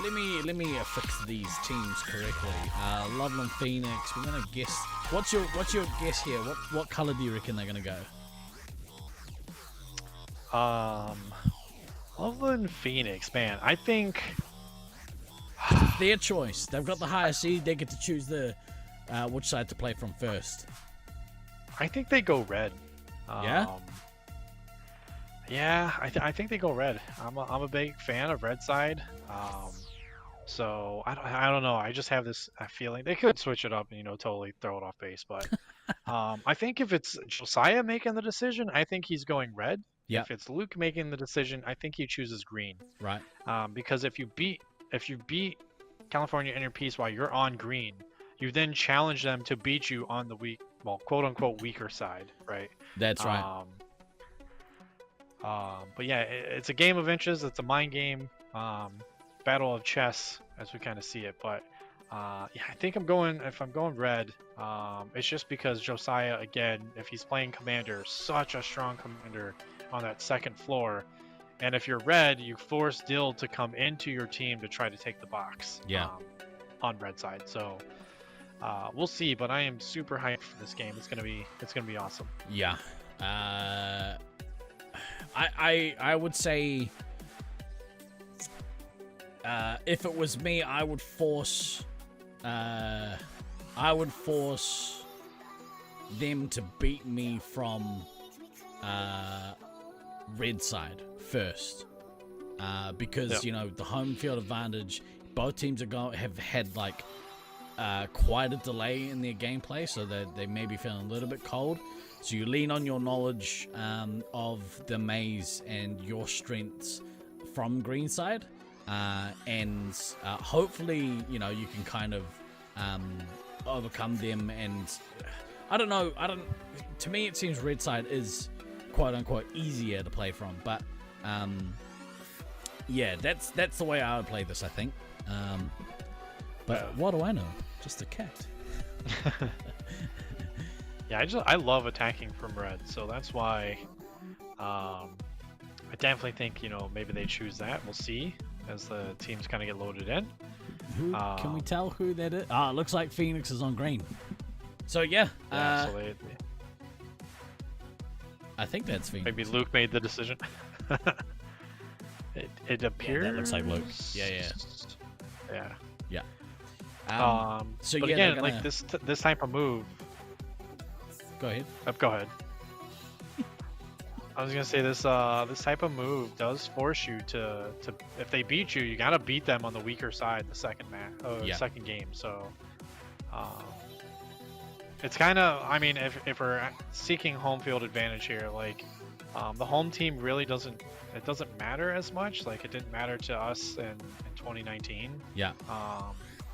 let me fix these teams correctly. Loveland, Phoenix. We're gonna guess. What's your guess here? What color do you reckon they're gonna go? Loveland, Phoenix. Man, I think It's their choice. They've got the higher seed. They get to choose the which side to play from first. I think they go red. Yeah? Yeah, I think they go red. I'm a big fan of red side. So I don't know. I just have this feeling they could switch it up and totally throw it off base. But I think if it's Josiah making the decision, I think he's going red. Yeah. If it's Luke making the decision, I think he chooses green. Right. Because if you beat California Inner Peace while you're on green, you then challenge them to beat you on the quote unquote weaker side, right? That's right. But yeah, it's a game of inches. It's a mind game, battle of chess as we kind of see it. But yeah, I think if I'm going red, it's just because Josiah, again, if he's playing commander, such a strong commander on that second floor. And if you're red, you force Dill to come into your team to try to take the box. Yeah. On red side. So we'll see, but I am super hyped for this game. It's gonna be awesome. Yeah. I would say if it was me, I would force them to beat me from red side first, because the home field advantage. Both teams have had like quite a delay in their gameplay, so that they may be feeling a little bit cold. So you lean on your knowledge of the maze and your strengths from green side, and hopefully you can kind of overcome them. And I don't know. To me, it seems red side is quote unquote easier to play from, but yeah, that's the way I would play this, I think. But what do I know? Just a cat. Yeah, I love attacking from red, so that's why I definitely think maybe they choose that. We'll see as the teams kind of get loaded in. Can we tell who that is? It looks like Phoenix is on green. So yeah, I think that's Phoenix. Maybe Luke made the decision. It appears. Yeah, that looks like Luke. Yeah. So but yeah, again, like this type of move. Go ahead. Go ahead. I was gonna say this type of move does force you to if they beat you, you gotta beat them on the weaker side in the second second game. So it's kind of, I mean, if we're seeking home field advantage here, like the home team really doesn't matter as much. Like it didn't matter to us in 2019. Yeah.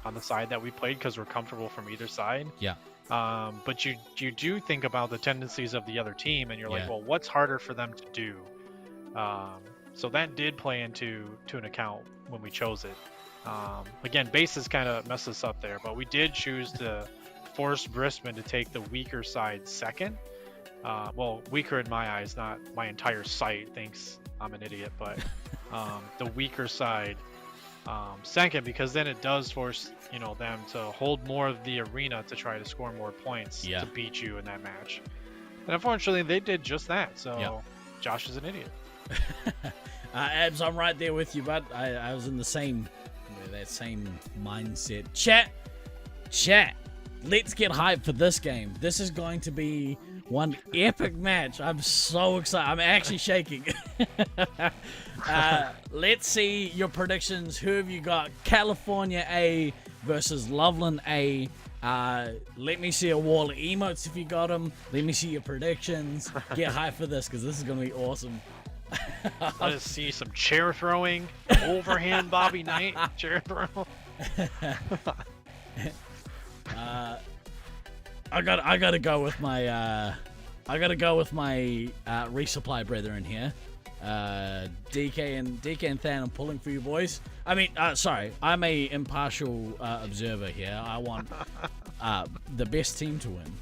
On the side that we played because we're comfortable from either side. Yeah. But you do think about the tendencies of the other team, and you're like, well, what's harder for them to do? So that did play into an account when we chose it. Again, bases kind of messed us up there, but we did choose to force Brisbane to take the weaker side second. Well, weaker in my eyes, not my entire site thinks I'm an idiot, but the weaker side second, because then it does force them to hold more of the arena to try to score more points to beat you in that match. And unfortunately, they did just that. So Josh is an idiot. Abs, I'm right there with you, bud. I was in that same mindset. Chat. Let's get hyped for this game. This is going to be one epic match. I'm so excited. I'm actually shaking. Let's see your predictions. Who have you got? California A versus Loveland A. Let me see a wall of emotes if you got them. Let me see your predictions. Get hyped for this because this is going to be awesome. Let us see some chair throwing, overhand Bobby Knight chair throw. I gotta go with my resupply brethren here. DK and Than, I'm pulling for you boys. I mean, sorry, I'm a impartial observer here. I want the best team to win,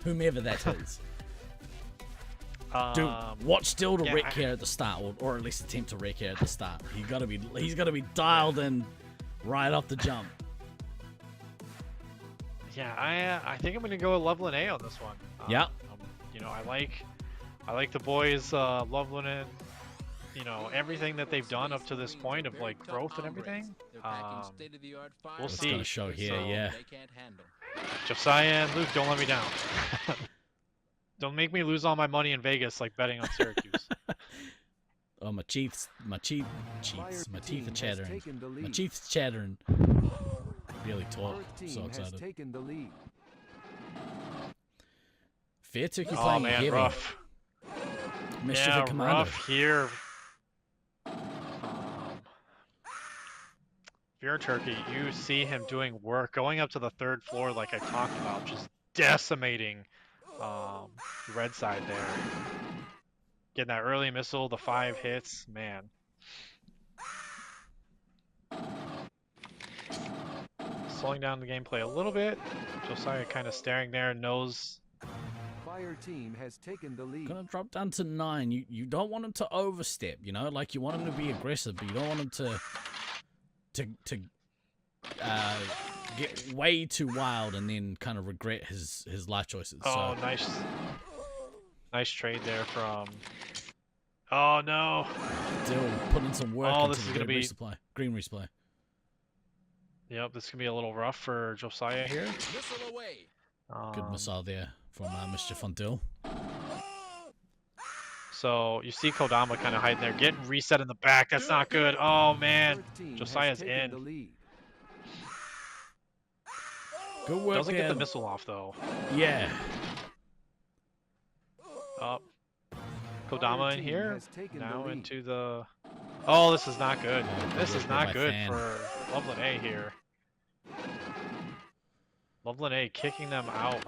whomever that is. Dude, watch Dill to yeah, wreck here at the start, or at least attempt to wreck here at the start. He's got to be dialed in right off the jump. Yeah, I think I'm gonna go with Loveland A on this one. Yeah. You know, I like the boys, Loveland and everything that they've done up to this point of like growth and everything. We'll see. It's gonna show here, yeah. Josiah and Luke, don't let me down. Don't make me lose all my money in Vegas like betting on Syracuse. Oh, my teeth are chattering. My teeth are chattering. Really talk. So excited. Fair Turkey playing heavy. Rough. Mischief yeah, Commander. rough here. Fear Turkey, you see him doing work, going up to the 3rd floor like I talked about, just decimating red side there. Getting that early missile, the 5 hits, man. Slowing down the gameplay a little bit. Josiah kind of staring there, knows. Fire team has taken the lead. Gonna drop down to 9. You don't want him to overstep, you know? Like, you want him to be aggressive, but you don't want him to get way too wild and then kind of regret his life choices. Oh, so. Nice trade there from. Oh no! Still putting some work into this is gonna be green resupply. Yep, this can be a little rough for Josiah here. Good missile there from Mischief on Dill. So you see Kodama kind of hiding there, getting reset in the back. That's not good. Oh man, Josiah's in. Good work. Doesn't get the missile off though. Yeah. Up. Kodama in here. Now into the. Oh, this is not good. This is not good for Loveland A here. Loveland A kicking them out.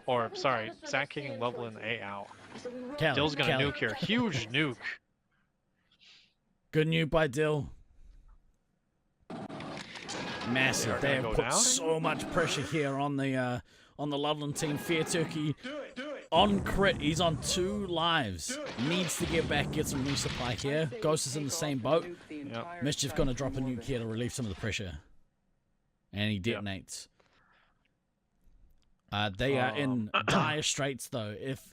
Or, sorry, Zach kicking Loveland A out. Dill's gonna nuke here. Huge nuke. Good nuke by Dill. Massive. They have put so much pressure here on the Loveland team. Fair Turkey on crit. He's on 2 lives. Needs to get back, get some resupply here. Ghost is in the same boat. Yep. Mischief gonna drop a nuke here to relieve some of the pressure. And he detonates. They are in dire straits though. If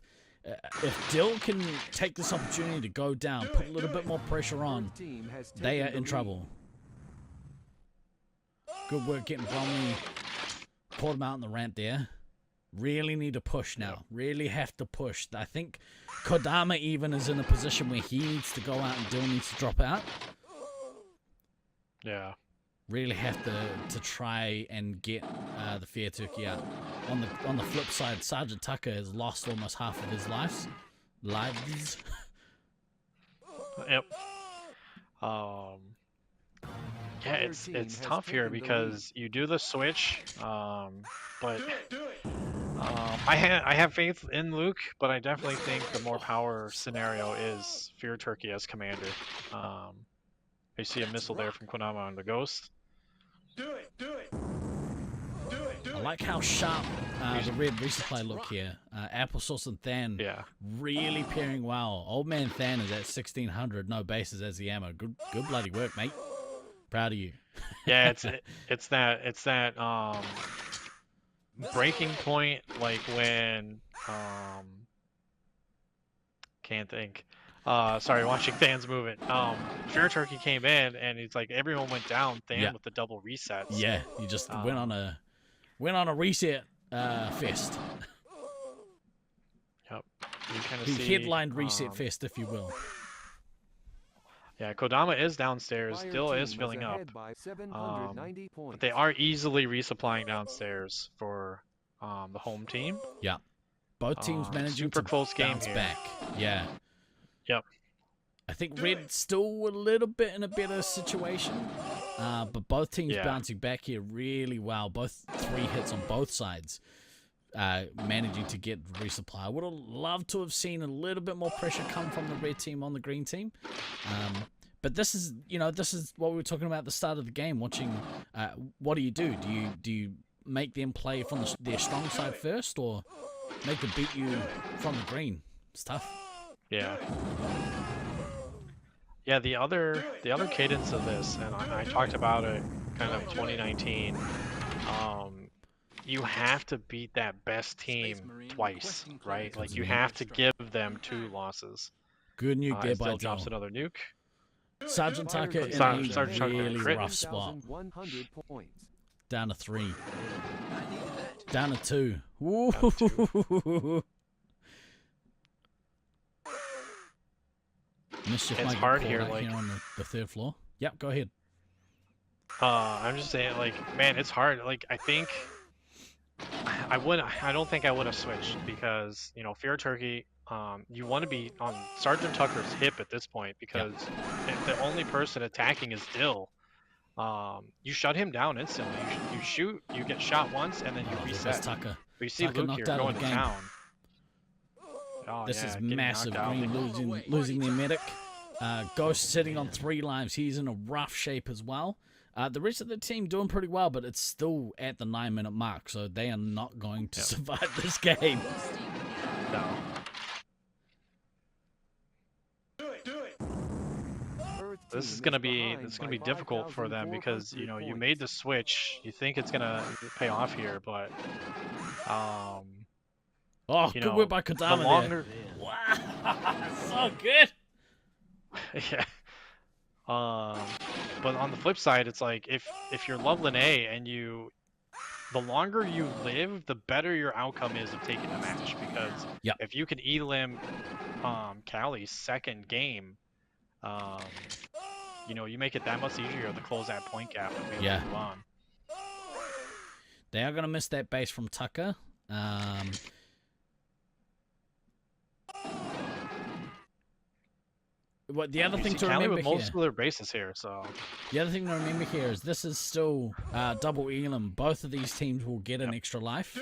Dill can take this opportunity to go down, put a little bit more pressure on, they are in trouble. Good work getting Bromley. Caught him out on the ramp there. Really need to push now. Really have to push. I think Kodama even is in a position where he needs to go out and Dill needs to drop out. Yeah. Really have to try and get the Fair Turkey out. On the flip side, Sergeant Tucker has lost almost half of his lives. Yep. Yeah, it's tough here because you do the switch, but I have faith in Luke, but I definitely think the more power scenario is Fear Turkey as commander. You see a missile there from Konama on the Ghost. I like how sharp the red resupply look here. Applesauce and Than really pairing well. Old man Than is at 1600, no bases as the ammo. Good bloody work, mate. Proud of you. Yeah, it's that breaking point, like when can't think. Sorry, watching Than's movement. Fear Turkey came in and it's like everyone went down. Than with the double resets. Yeah, he just went on a reset fest. Yep. You kind of he headlined reset fest, if you will. Yeah, Kodama is downstairs, still is filling up. But they are easily resupplying downstairs for the home team. Yeah. Both teams managing super to close game bounce here. back. Yeah. Yep. I think Red's still a little bit in a better situation. But both teams bouncing back here really well. Both 3 hits on both sides. Managing to get resupply. I would have loved to have seen a little bit more pressure come from the red team on the green team. But this is what we were talking about at the start of the game. Watching, what do you do? Do you make them play from their strong side first, or make them beat you from the green? It's tough. Yeah. Yeah, the other cadence of this, and I talked about it kind of 2019. You have to beat that best team twice, right? Like you have to give them 2 losses. Good nuke there by Dill drops another nuke. Sergeant Tucker in Sergeant a Tucker really crit. rough spot. 1,100 points. Down to 3. Down to 2. Woo. Down to Mischief It's might get hard caught here, out like- here on the 3rd floor. Yep, go ahead. I'm just saying, like, man, it's hard. Like, I think I don't think I would have switched because, you know, Fear Turkey, you want to be on Sergeant Tucker's hip at this point because if the only person attacking is Dill, you shut him down instantly. You shoot, you get shot once, and then you Oh, reset. that's Tucker. But you see Tucker Luke knocked here out of going the to game. town. Oh, This yeah, is getting massive. knocked out. Green losing their medic. Ghost sitting on 3 lives. He's in a rough shape as well. The rest of the team doing pretty well, but it's still at the 9-minute mark, so they are not going to survive this game. No. This is gonna be difficult for them because, you know, you made the switch. You think it's gonna pay off here, but Oh, you good know, work by the Kodama there. longer, Wow, so good. yeah. But on the flip side, it's like if you're Loveland A and the longer you live, the better your outcome is of taking the match because if you can elim Cali's 2nd game, you know, you make it that much easier to close that point gap and be able to move on. They are going to miss that base from Tucker. What the other thing to Cali remember with here? most of their bases here, so The other thing to remember here is this is still double elim. Both of these teams will get an extra life.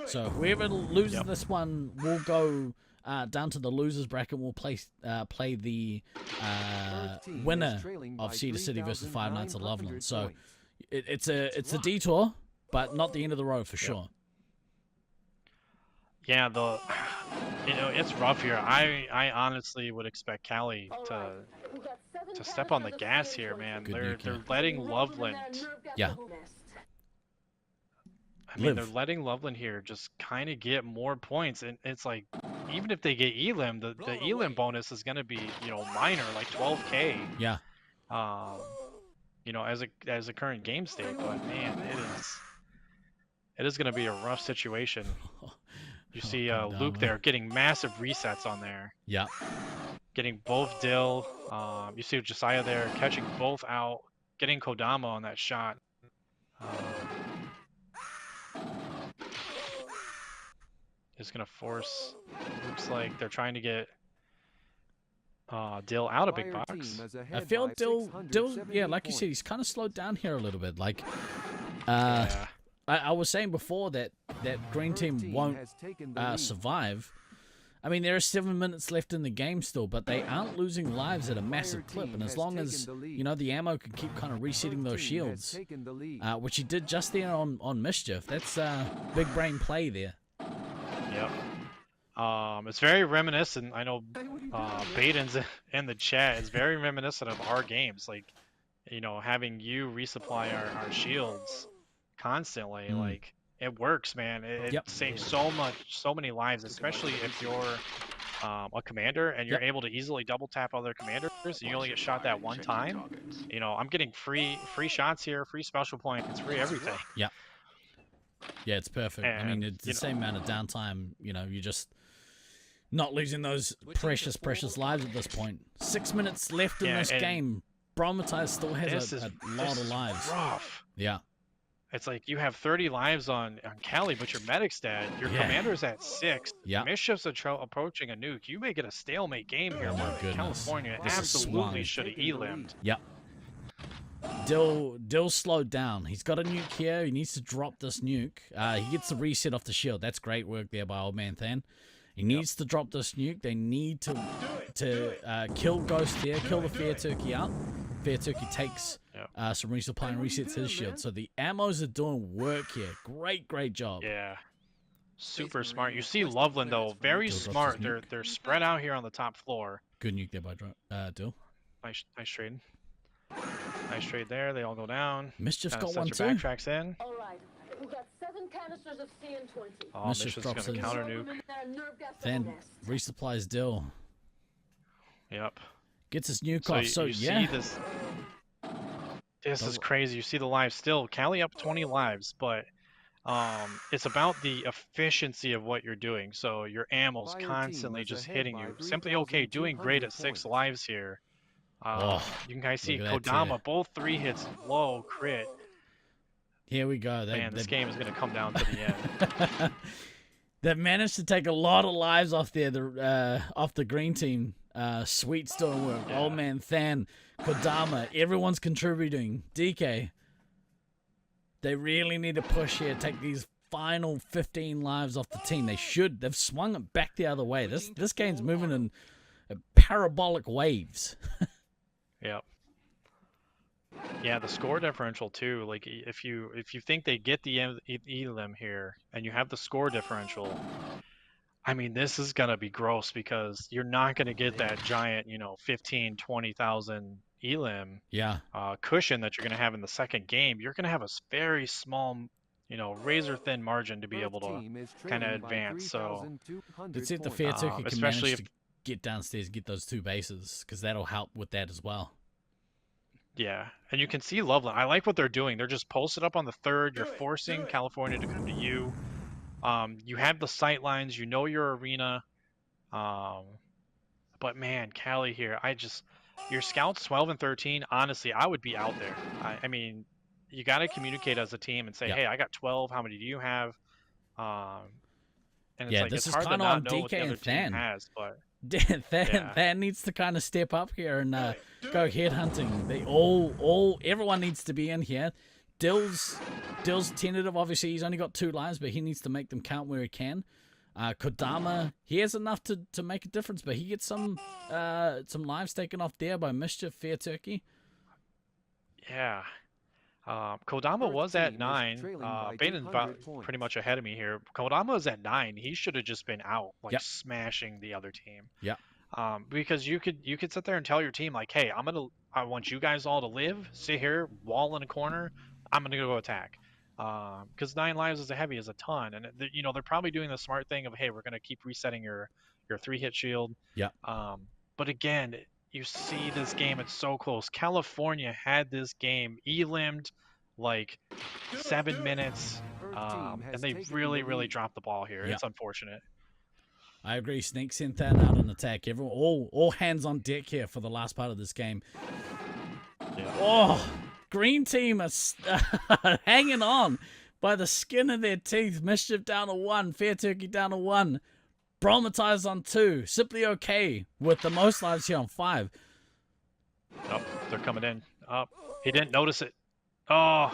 So whoever loses this one will go down to the losers bracket. We'll play the winner of Cedar City versus Five Nights at Loveland. So it's a detour, but not the end of the road for sure. yeah, you know, it's rough here. I honestly would expect Cali to step on the gas here, man. They're letting Loveland. Yeah. I mean, they're letting Loveland here just kind of get more points, and it's like, even if they get elim, the elim bonus is going to be, you know, minor, like 12K. Yeah. You know, as a current game state, but man, it is going to be a rough situation. You see Luke there getting massive resets on there. Yeah. Getting both Dill. You see Josiah there catching both out, getting Kodama on that shot. Is going to force. Looks like they're trying to get Dill out of big box. I feel Dill, yeah, like you said, he's kind of slowed down here a little bit. Like, I was saying before that green team won't survive. I mean, there are 7 minutes left in the game still, but they aren't losing lives at a massive clip. And as long as, you know, the ammo can keep kind of resetting those shields, which he did just there on Mischief, that's big brain play there. Yep. It's very reminiscent. I know Baden's in the chat. It's very reminiscent of our games. Like, you know, having you resupply our shields constantly. Like, it works, man. It saves so many lives, especially if you're a commander and you're able to easily double tap other commanders. And you only get shot that one time. You know, I'm getting free shots here, free special point. It's free everything. Yeah. Yeah, it's perfect. And, I mean, it's the same amount of downtime. You know, you're just not losing those precious lives at this point. 6 minutes left in this game. Bromatize still has a lot of lives. Rough. Yeah. It's like you have 30 lives on Cali, but your medic's dead. Your commander's at 6. Yeah. Mischief's approaching a nuke. You may get a stalemate game here. Oh my goodness. California This is absolutely swung. should have elim'd. Yep. Dill slowed down. He's got a nuke here. He needs to drop this nuke. He gets the reset off the shield. That's great work there by Old Man Than. He needs to drop this nuke. They need to kill Ghost here, kill the Fair Turkey out. Fair Turkey takes some resupply and resets his shield. So the ammos are doing work here. Great job. Yeah. super smart. You see Loveland though, very Dill drops his smart. nuke. They're spread out here on the top floor. Good nuke there by Dill. Nice trade. Nice trade there. They all go down. Mischief's Kinda got sets one your too. backtracks in. All right, we've got 7 canisters of CN20. Oh, Mischief Mischief's drops gonna his- counter nuke. Then resupplies Dill. Yep. Gets his nuke So off. you, So you yeah. see this. This is crazy. You see the lives still. Cali up 20 lives, but it's about the efficiency of what you're doing. So your ammo's Fire team constantly is just ahead hitting by you. Simply okay, doing great at 3,200 6 points. lives here. You can guys see look at that Kodama, tier. both 3 hits, low crit. Here we go. Man, this game is gonna come down to the end. They've managed to take a lot of lives off there. Off the green team. Sweet's doing work. Yeah. Old Man Than, Kodama, everyone's contributing. DK. They really need to push here. Take these final 15 lives off the team. They should. They've swung it back the other way. This game's moving in parabolic waves. Yep. Yeah, the score differential too. Like if you think they get the elim here and you have the score differential, I mean this is gonna be gross because you're not gonna get that giant, 15, 20,000 elim Yeah. cushion that you're gonna have in the second game. You're gonna have a very small, razor thin margin to be able to kind of advance. So Let's see if the Fair Turkey can especially manage to get downstairs and get those 2 bases, because that'll help with that as well. Yeah, and you can see Loveland. I like what they're doing. They're just posted up on the 3rd. You're forcing California to come to you. You have the sight lines. You know your arena. But man, Cali here. Your scouts 12 and 13. Honestly, I would be out there. I mean, you got to communicate as a team and say, Yeah. hey, I got 12. How many do you have? And it's Yeah, like this it's is hard to kinda not on know what the DK other and team Than. has, but. That Yeah. needs to kind of step up here and go headhunting. Everyone needs to be in here. Dill's tentative. Obviously, he's only got 2 lives, but he needs to make them count where he can. Kodama, he has enough to make a difference, but he gets some lives taken off there by Mischief, Fair Turkey. Yeah. Kodama was at 9. Baden's about 200 points. pretty much ahead of me here. Kodama was at 9. He should have just been out, like Yep. smashing the other team. Yep. Because you could sit there and tell your team like, hey, I want you guys all to live, sit here, wall in a corner. I'm gonna go attack. Because 9 lives is a ton, and they're probably doing the smart thing of, hey, we're gonna keep resetting your 3-hit shield. Yeah. But again, you see this game, it's so close. California had this game elimed like 7 minutes, and they really dropped the ball here. Yeah. It's unfortunate. I agree. Snake sent that out on attack. Everyone, all hands on deck here for the last part of this game. Yeah. Oh, green team is hanging on by the skin of their teeth. Mischief down to 1. Fair Turkey down to 1. Bromatized on 2. Simply okay with the most lives here on 5. Oh, they're coming in. Oh, he didn't notice it. Oh,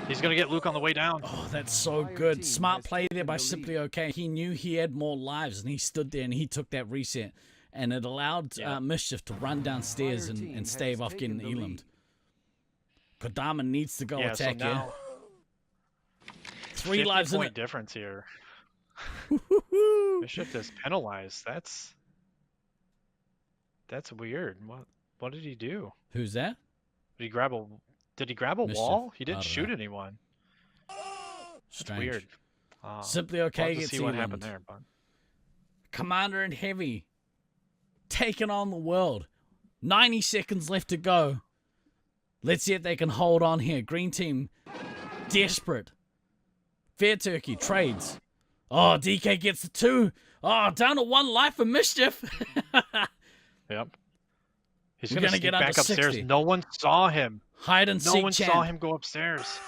he's going to get Luke on the way down. Oh, that's so good. Smart play there by Simply Okay. He knew he had more lives, and he stood there and he took that reset. And it allowed Mischief to run downstairs and stave off getting elimed. Kodama needs to go attack so now, here. 3 lives in 50-point it. difference here. Mischief is penalized. That's weird. What did he do? Who's that? Did he grab a Mischief. wall? He I didn't don't shoot know. anyone. That's Strange. weird. Simply We'll Okay have to gets see what elimed. happened there, but Commander and Heavy taking on the world. 90 seconds left to go. Let's see if they can hold on here. Green team desperate. Fair Turkey trades. Oh, DK gets the 2. Oh, down to 1 life for Mischief. yep. He's We're going to gonna get get under back upstairs. 60. No one saw him. Hide and No seek one champ. saw him go upstairs.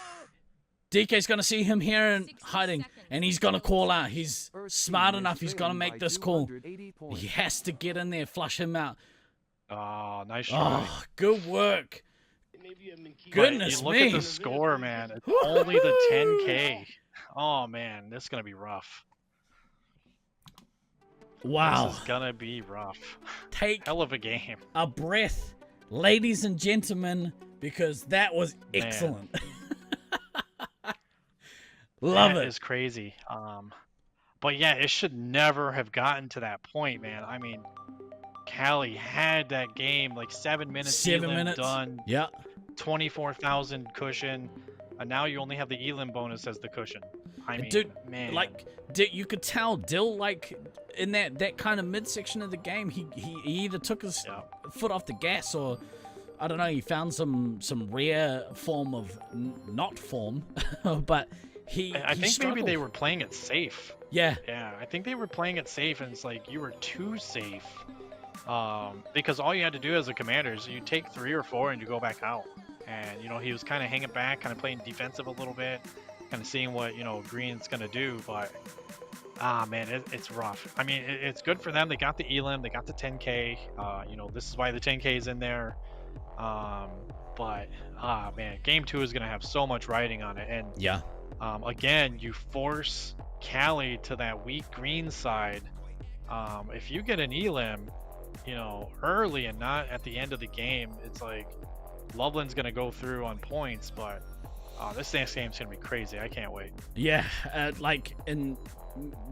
DK's going to see him here and hiding, and he's going to call out. He's smart enough. He's going to make this call. He has to get in there, flush him out. Oh, nice try. Oh, good work. But Goodness you look me. at the score, man. It's only the 10K. Oh, man. This is going to be rough. Wow. This is going to be rough. Take Hell of a game. a breath, ladies and gentlemen, because that was excellent. Love That it. is crazy. But yeah, it should never have gotten to that point, man. I mean, Cali had that game like 7 minutes. 7 elim minutes. done. Yeah. 24,000 cushion, and now you only have the elim bonus as the cushion. I mean, Dude, man, like, you could tell Dill, like, in that kind of midsection of the game, he either took his foot off the gas, or I don't know, he found some rare form of not form, but I think struggled. maybe they were playing it safe. Yeah, I think they were playing it safe, and it's like you were too safe. Because all you had to do as a commander is you take 3 or 4 and you go back out. And, you know, he was kind of hanging back, kind of playing defensive a little bit, kind of seeing what, you know, Green's going to do. But, man, it's rough. I mean, it's good for them. They got the elim, they got the 10K. You know, this is why the 10K is in there. But, man, game 2 is going to have so much riding on it. And, yeah. Again, you force Cali to that weak green side. If you get an elim, you know, early and not at the end of the game, it's like Loveland's gonna go through on points. But this next game's gonna be crazy. I can't wait. Yeah, like, and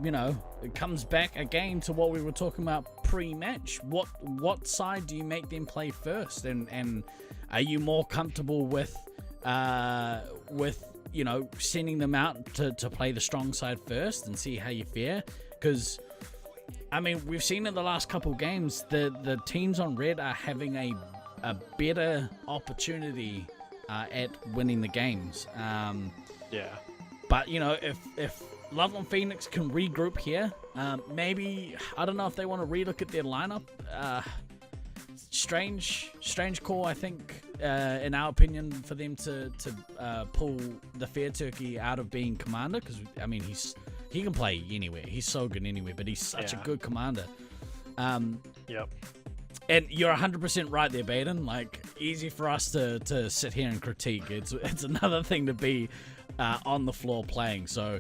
you know, it comes back again to what we were talking about pre-match. What side do you make them play first, and are you more comfortable with you know, sending them out to play the strong side first and see how you fare? Because I mean, we've seen in the last couple games the teams on red are having a better opportunity at winning the games. Yeah. But you know, if Loveland Phoenix can regroup here, maybe, I don't know if they want to relook at their lineup. Strange call, I think, in our opinion, for them to pull the Fair Turkey out of being commander, because I mean he can play anywhere. He's so good anywhere, but he's such a good commander. Yep. And you're 100% right there, Baden. Like, easy for us to sit here and critique. It's another thing to be on the floor playing. So,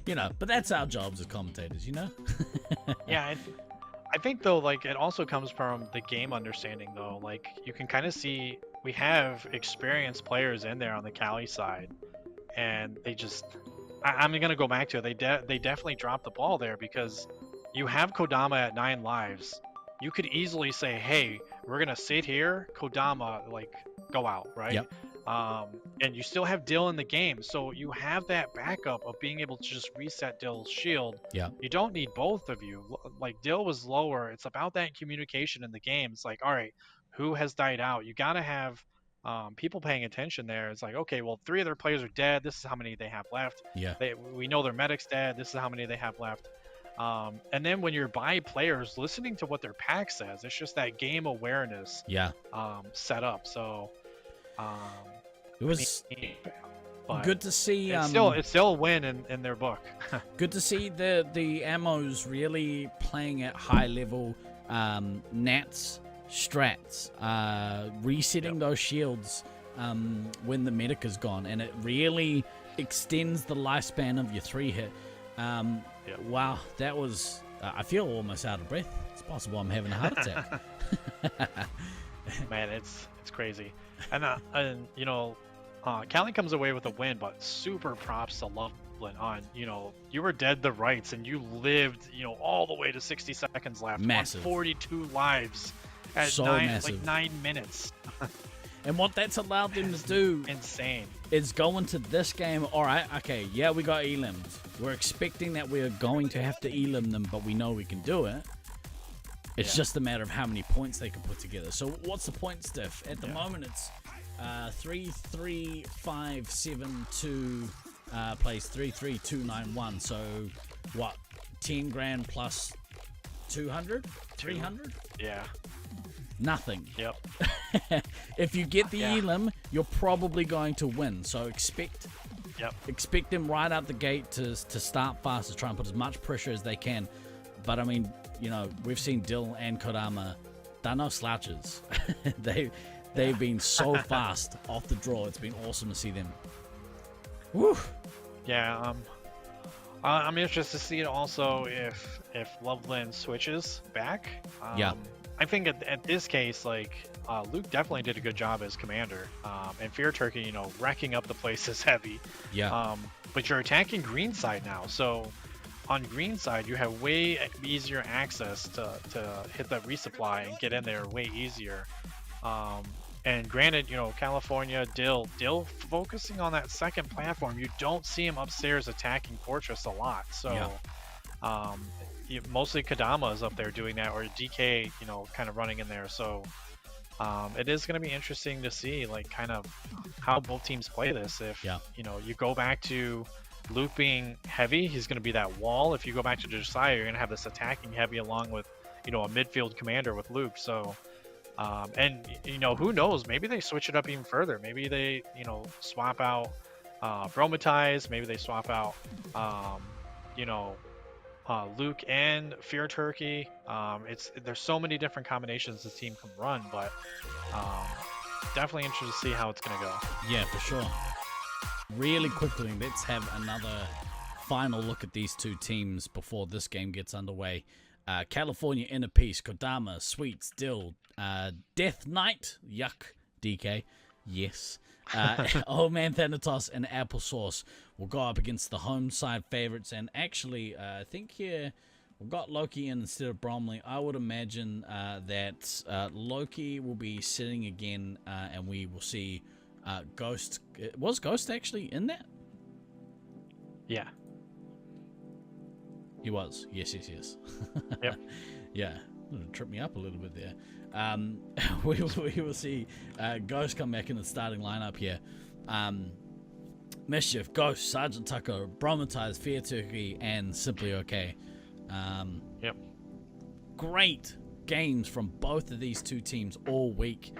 you know, but that's our jobs as commentators, you know? Yeah, I think, though, like, it also comes from the game understanding, though. Like, you can kind of see we have experienced players in there on the Cali side, and they just... I'm going to go back to it. They definitely dropped the ball there, because you have Kodama at 9 lives. You could easily say, hey, we're going to sit here, Kodama, like, go out, right? Yep. And you still have Dill in the game, so you have that backup of being able to just reset Dill's shield. Yeah. You don't need both of you. Like, Dill was lower. It's about that communication in the game. It's like, all right, who has died out? You got to have people paying attention there. It's like, okay, well, 3 of their players are dead. This is how many they have left. Yeah. We know their medic's dead. This is how many they have left. And then when you're by players, listening to what their pack says, it's just that game awareness. Yeah. Set up. So it was good to see. It's still a win in their book. Good to see the ammos really playing at high level. Nats, strats, resetting those shields when the medic is gone, and it really extends the lifespan of your 3-hit. Wow, that was... I feel almost out of breath. It's possible I'm having a heart attack. Man, it's crazy. And you know, Cali comes away with a win, but super props to Loveland on, you know, you were dead the rights and you lived, you know, all the way to 60 seconds left. Massive. On 42 lives at So 9 minutes. And what that's allowed them to do insane is go into this game. All right, okay, yeah, we got elims. We're expecting that we're going to have to elim them, but we know we can do it. It's just a matter of how many points they can put together. So what's the point diff? At the moment, it's 3-3-5-7-2 plays 3-3-2-9-1. So what? 10 grand plus 200? 300? Yeah. Nothing. Yep. If you get the elim, you're probably going to win. So expect them right out the gate to start fast, to try and put as much pressure as they can. But I mean, you know, we've seen Dill and Kodama, they're no slouches. They've been so fast off the draw. It's been awesome to see them. Woo! Yeah, I'm interested to see it also if Loveland switches back. I think at this case, like Luke definitely did a good job as commander, and Fear Turkey, you know, wrecking up the place is heavy. Yeah. But you're attacking green side now, so on green side you have way easier access to hit that resupply and get in there way easier. And granted, you know, California, Dill focusing on that second platform, you don't see him upstairs attacking Fortress a lot. So, mostly Kadama is up there doing that, or DK, you know, kind of running in there. So, it is going to be interesting to see, like, kind of how both teams play this. If, you know, you go back to Luke being heavy, he's going to be that wall. If you go back to Josiah, you're going to have this attacking heavy along with, you know, a midfield commander with Luke. So, and you know, who knows, maybe they switch it up even further. Maybe they, you know, swap out Bromatize, maybe they swap out you know, Luke and Fear Turkey. There's so many different combinations this team can run, but definitely interested to see how it's gonna go. Yeah, for sure. Really quickly, let's have another final look at these two teams before this game gets underway. California Inner Peace, Kodama, Sweets, Dill, Death Knight, yuck, DK, yes. Old Man Thanatos and Applesauce will go up against the home side favorites. And actually, I think here we've got Loki in instead of Bromley. I would imagine that Loki will be sitting again, and we will see Ghost. Was Ghost actually in that? Yeah. He was. Yes. Yep. Yeah. Trip me up a little bit there. We will see Ghost come back in the starting lineup here. Mischief, Ghost, Sergeant Tucker, Bromatize, Fear Turkey, and Simply Okay. Yep. Great games from both of these two teams all week.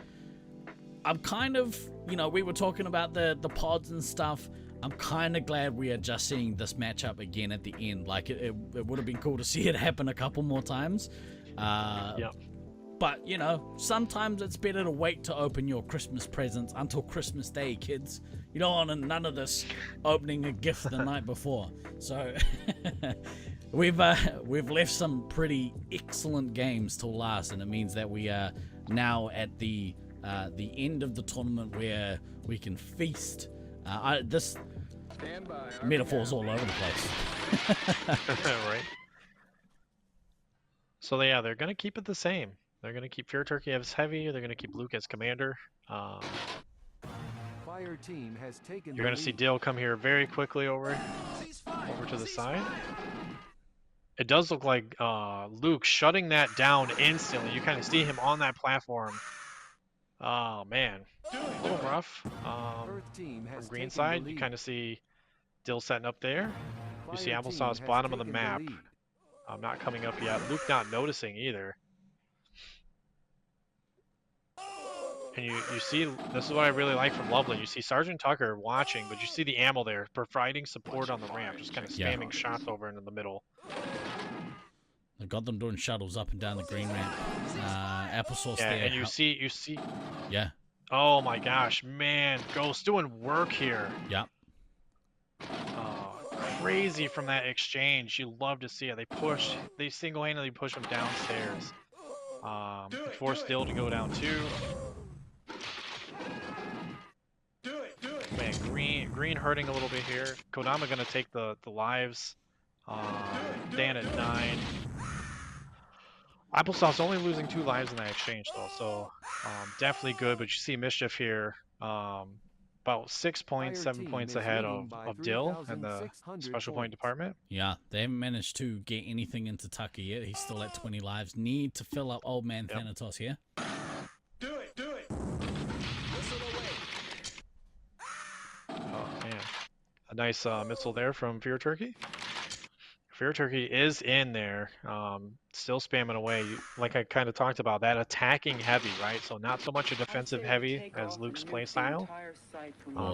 I'm kind of, you know, we were talking about the pods and stuff. I'm kind of glad we are just seeing this matchup again at the end. Like, it would have been cool to see it happen a couple more times. But, you know, sometimes it's better to wait to open your Christmas presents until Christmas Day, kids. You don't want none of this opening a gift the night before. So we've left some pretty excellent games till last, and it means that we are now at the end of the tournament where we can feast. This metaphor's all over the place. Right. So yeah, they're gonna keep it the same. They're gonna keep Fear Turkey as heavy. They're gonna keep Luke as commander. Fire team has taken You're gonna see Dill come here very quickly over to the side. It does look like Luke shutting that down instantly. You kind of see him on that platform. Oh man, a little rough. From green side, you kind of see Dill setting up there. You see Applesauce bottom of the map. Not coming up yet. Luke not noticing either. And you see, this is what I really like from Loveland. You see Sergeant Tucker watching, but you see the ammo there, providing support on the ramp, just kind of spamming shots over into the middle. I got them doing shuttles up and down the green ramp. Applesauce there. And you see. Yeah. Oh my gosh, man, Ghost doing work here. Yep. Crazy from that exchange. You love to see it. They single-handedly push him downstairs. Forced Dill to go down too. Man, green hurting a little bit here. Kodama gonna take the lives. Dan at 9. Applesauce only losing 2 lives in that exchange though, so definitely good. But you see Mischief here, about 6 points, 7 points ahead of Dill and the special point department. Yeah, they haven't managed to get anything into Tucker yet. He's still at 20 lives. Need to fill up Old Man Thanatos here. Do it. Oh man, a nice missile there from Fear Turkey. Fear Turkey is in there, still spamming away. Like I kind of talked about, that attacking heavy, right? So not so much a defensive heavy as Luke's playstyle.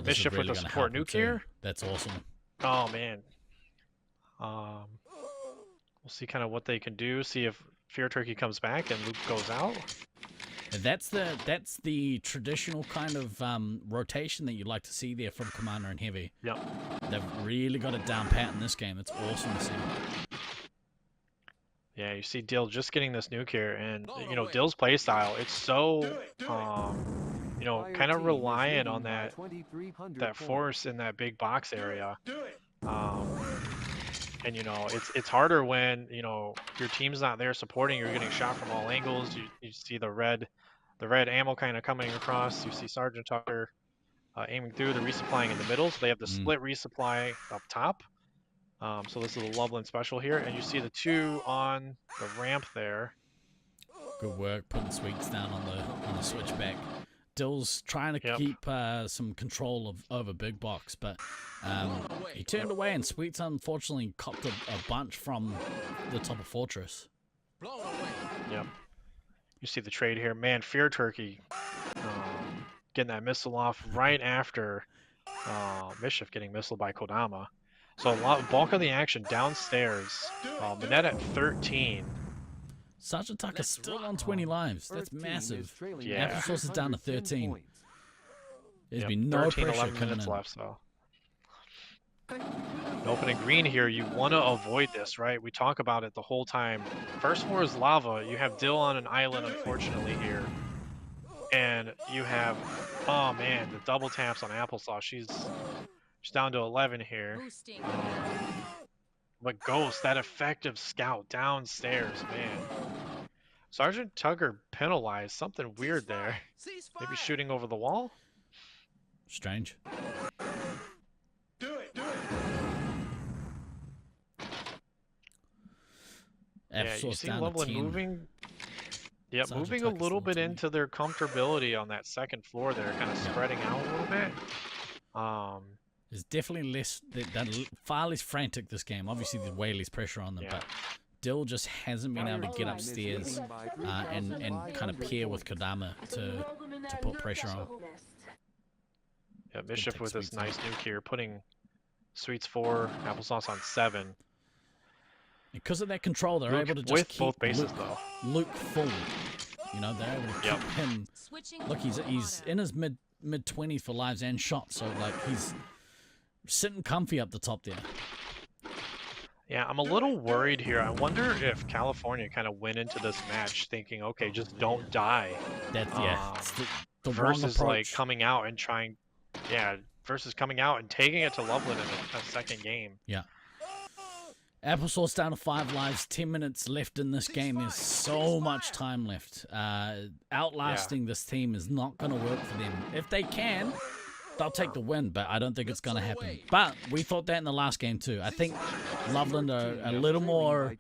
Mischief with the support nuke here. That's awesome. Oh man. We'll see kind of what they can do. See if Fear Turkey comes back and Luke goes out. That's the traditional kind of rotation that you'd like to see there from Commander and Heavy. Yep. They've really got it down pat in this game. It's awesome to see. Yeah, you see Dill just getting this nuke here, and you know Dill's playstyle. It's so you know, Fire kind of team is reliant leading on by that 2,300 force points. in that big box area. Um, and you know, it's harder when you know your team's not there supporting. You're getting shot from all angles. You see the red ammo kind of coming across. You see Sergeant Tucker aiming through. The resupplying in the middle. So they have the split resupply up top. So this is a Loveland special here, and you see the two on the ramp there. Good work putting Sweets down on the switchback. Dill's trying to keep some control of over big box, but he turned away, and Sweets unfortunately copped a bunch from the top of Fortress. Yep. You see the trade here, man. Fear Turkey getting that missile off right after Mischief getting missiled by Kodama. So bulk of the action downstairs. Minette at 13. Sergeant Tucker still on 20 lives. That's massive. Yeah. Applesauce is down to 13. Points. There's been no 13, pressure 11 coming minutes in. left, so. Opening green here, you want to avoid this, right? We talk about it the whole time. First floor is lava. You have Dill on an island, unfortunately, here. And you have, oh man, the double taps on Applesauce. She's down to 11 here. But Ghost, that effective scout downstairs, man. Sergeant Tucker penalized. Something weird there. Maybe shooting over the wall? Strange. Yeah, you see down Loveland moving. Yeah, Sergeant moving a Tucker's little still bit 20. into their comfortability on that second floor there, kind of spreading out a little bit. There's definitely they're far less frantic this game. Obviously, there's way less pressure on them, but Dill just hasn't been able to get upstairs and kind of pair with Kodama to put pressure on. Yeah, Mischief with this nice nuke here, putting Sweets 4, Applesauce on 7. Because of that control, they're able to just with keep both bases though. Luke full. You know, they're able to keep him. Look, he's in his mid 20s for lives and shots, so like he's sitting comfy up the top there. Yeah, I'm a little worried here. I wonder if California kind of went into this match thinking, okay, just don't die. That's it's the versus wrong like approach. coming out and trying, versus coming out and taking it to Loveland in a second game. Yeah. Applesauce down to 5 lives, 10 minutes left in this game. There's so much time left. Outlasting this team is not going to work for them. If they can, they'll take the win, but I don't think it's going to happen. But we thought that in the last game too. I think Loveland are a little more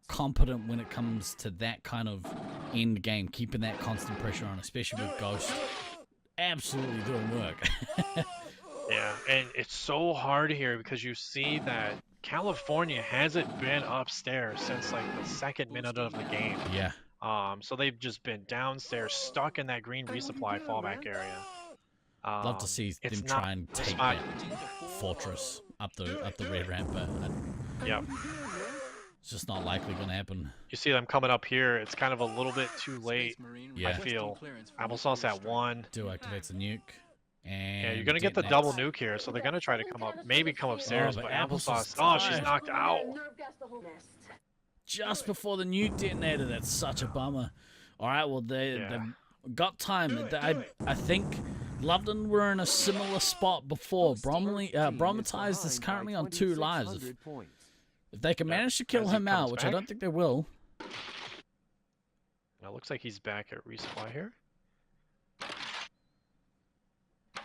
competent when it comes to that kind of end game, keeping that constant pressure on, especially with Ghost. Absolutely doing work. Yeah, and it's so hard here because you see that California hasn't been upstairs since like the second minute of the game. Yeah. So they've just been downstairs, stuck in that green resupply fallback area. Love to see them try and take that fortress up the red ramp, but it's just not likely going to happen. You see them coming up here. It's kind of a little bit too late. Yeah. I feel Applesauce at 1. Dill activates the nuke. And yeah, you're gonna get the double nuke here, so they're gonna try to come up, maybe come upstairs, but Applesauce, oh, she's knocked out. Just before the nuke detonated. That's such a bummer. All right, well they've got time. I think Loveland were in a similar spot before. Bromatized is currently on 2 lives. If they can manage to kill him out, which I don't think they will. Now it looks like he's back at resupply here.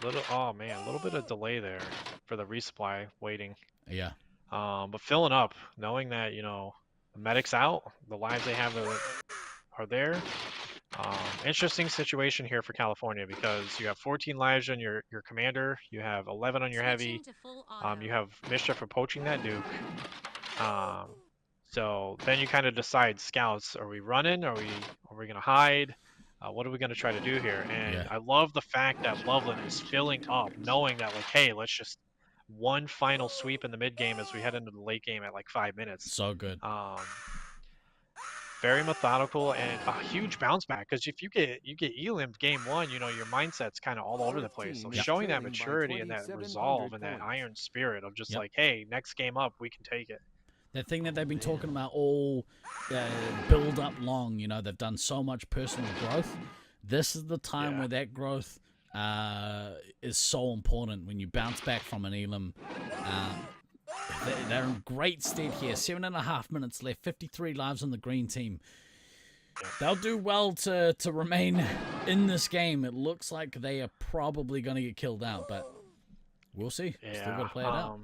A little bit of delay there for the resupply waiting. Yeah. But filling up, knowing that, you know, the medic's out, the lives they have are there. Interesting situation here for California because you have 14 lives on your commander, you have 11 on your heavy, you have Mischief for poaching that nuke. So then you kind of decide, scouts, are we running? Are we gonna hide? What are we going to try to do here? And I love the fact that Loveland is filling up, knowing that, like, hey, let's just one final sweep in the mid game as we head into the late game at like 5 minutes. So good. Very methodical and a huge bounce back because if you get Elim game 1, you know, your mindset's kind of all over the place. So showing that maturity and that resolve and that iron spirit of just like, hey, next game up, we can take it. That thing that they've been talking about all build up long, you know, they've done so much personal growth. This is the time where that growth is so important. When you bounce back from an Elam, they're in great stead here. 7.5 minutes left, 53 lives on the green team. They'll do well to remain in this game. It looks like they are probably going to get killed out, but we'll see. Yeah, Still got to play it out.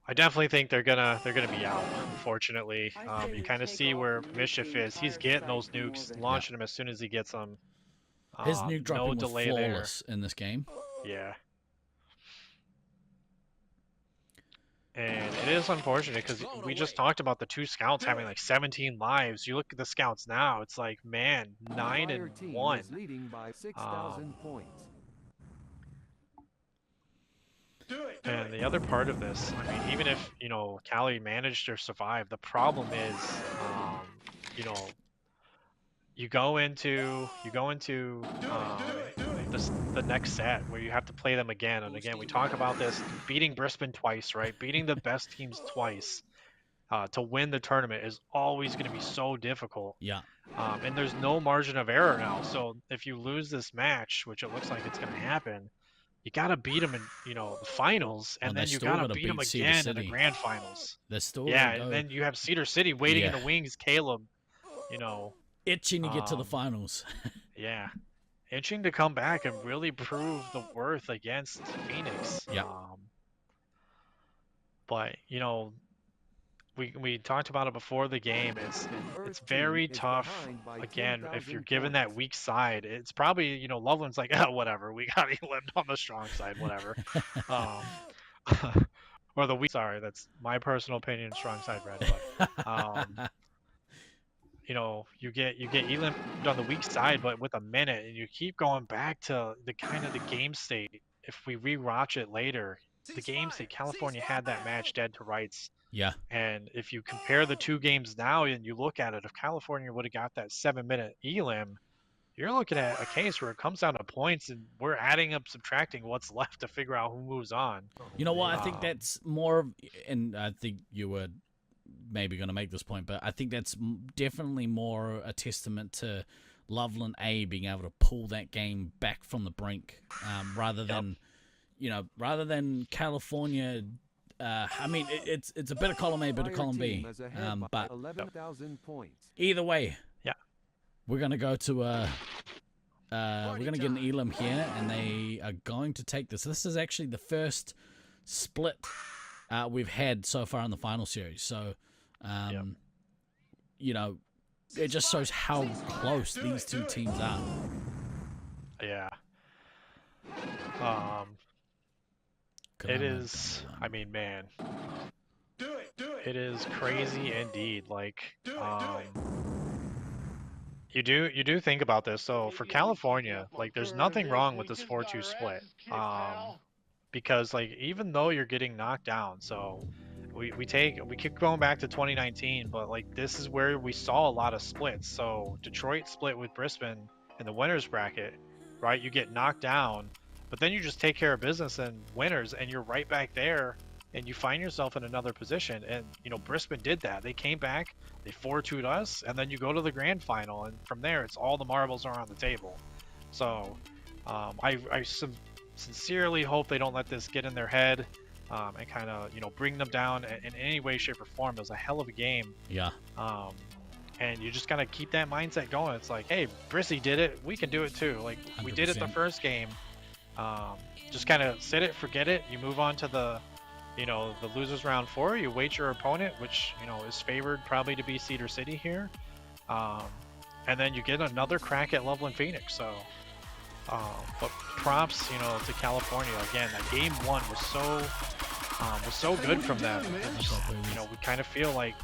I definitely think they're gonna be out. Unfortunately, you kind of see where Mischief is. He's getting those nukes, launching them as soon as he gets them. His nuke dropping no was delay flawless in this game. Yeah. And it is unfortunate because we just talked about the 2 scouts having like 17 lives. You look at the scouts now; it's like, man, 9 and 1. Leading by 6,000 points. And the other part of this, I mean, even if, you know, Cali managed to survive, the problem is, you know, you go into the next set where you have to play them again. And again, we talk about this, beating Brisbane twice, right? Beating the best teams twice to win the tournament is always going to be so difficult. Yeah. And there's no margin of error now. So if you lose this match, which it looks like it's going to happen, you gotta beat them in, you know, the finals, and then you gotta beat them again in the grand finals. They're still and then you have Cedar City waiting in the wings. Caleb, you know, itching to get to the finals. Yeah, itching to come back and really prove the worth against Phoenix. Yeah. But you know, we talked about it before the game. It's very tough. Again, if you're given that weak side, it's probably, you know, Loveland's like, oh, whatever, we got Eland on the strong side, whatever. Or the weak. Sorry, that's my personal opinion. Strong side red, but you know, you get Eland on the weak side, but with a minute, and you keep going back to the kind of the game state. If we rewatch it later, the game state, California had that match dead to rights. Yeah. And if you compare the 2 games now and you look at it, if California would have got that 7-minute elim, you're looking at a case where it comes down to points and we're adding up, subtracting what's left to figure out who moves on. You know what? I think that's more of, and I think you were maybe going to make this point, but I think that's definitely more a testament to Loveland A being able to pull that game back from the brink, rather than, you know, rather than California. I mean, it's a bit of column A, bit of column B, but either way, we're gonna go to we're gonna get an elim here, and they are going to take this. This is actually the first split we've had so far in the final series. So, you know, it just shows how close these 2 teams are. Yeah. It is, I mean, man, it is crazy indeed. Like, you do think about this. So for California, like, there's nothing wrong with this 4-2 split, because like, even though you're getting knocked down, so we keep going back to 2019, but like, this is where we saw a lot of splits. So Detroit split with Brisbane in the winners bracket, right? You get knocked down, but then you just take care of business and winners, and you're right back there, and you find yourself in another position. And, you know, Brisbane did that. They came back, they 4-2'd us, and then you go to the grand final, and from there, it's all the marbles are on the table. So, I sincerely hope they don't let this get in their head, and kind of, you know, bring them down in any way, shape, or form. It was a hell of a game. Yeah. And you just gotta keep that mindset going. It's like, hey, Brissy did it, we can do it too. Like, 100%. We did it the first game. Just kind of set it, forget it. You move on to the, you know, the losers round 4. You wait your opponent, which, you know, is favored probably to be Cedar City here, and then you get another crack at Loveland Phoenix. So, but props, you know, to California again. That game 1 was so good from them. And just, you know, we kind of feel like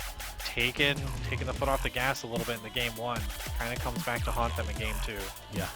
taking the foot off the gas a little bit in the game 1 kind of comes back to haunt them in game 2. Yeah.